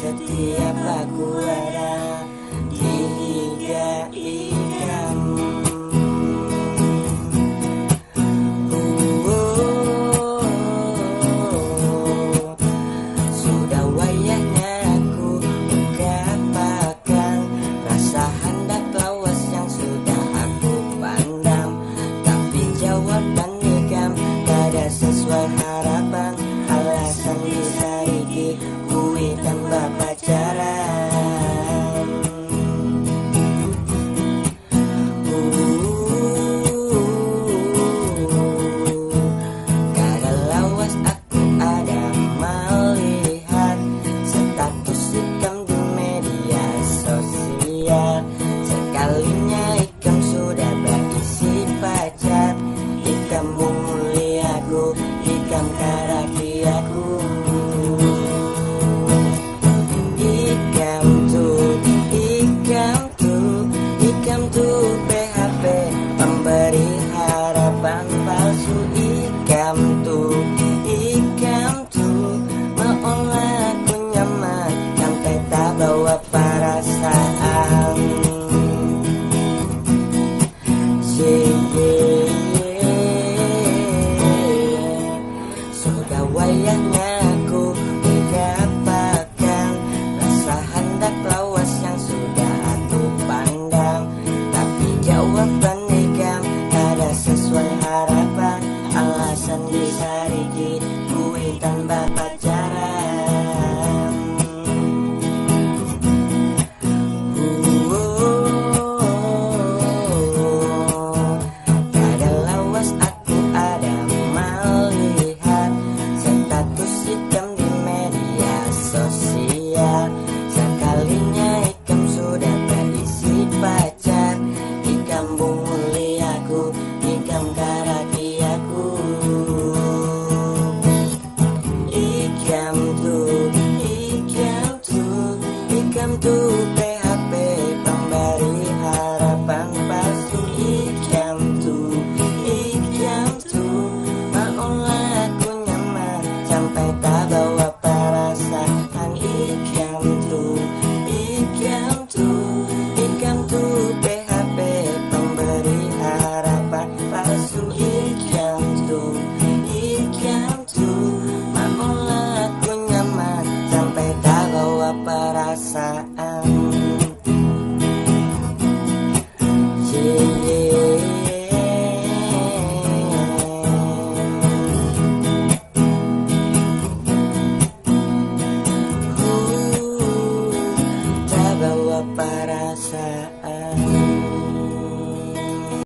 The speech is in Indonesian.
setiap aku ada di hidai kamu. Sudah wayahnya aku ungkapkan rasa hendak lawas yang sudah aku pandang, tapi jawaban nikam tidak sesuai harapan. Alasan disariki kui tambah pacaran. Kada lawas aku ada melihat status ikam di media sosial. Sekalinya ikam sudah berisi pacar. Ikam bung muliaku, ikam karaki aku. Ikam tuh PHP pemberi harapan palsu. Ikam tuh maulah aku nyaman sampai tak bawa perasaan. Sudah wayahnya aku ungkapkan rasa hendak lawas yang sudah aku pandang, tapi jawaban nikam ada sesuai harapan. Alasan disariki kui tanpa pacaran. Kada lawas aku ada melihat status ikam di media sosial. Sekalinya ikam sudah berisi pacar. Ikam bung muliaku, ikam karaki aku. Ikam tuh PHP pemberi harapan palsu. Ikam tuh maulah aku nyaman sampai tak bawa perasaan. Ikam tuh PHP pemberi harapan palsu.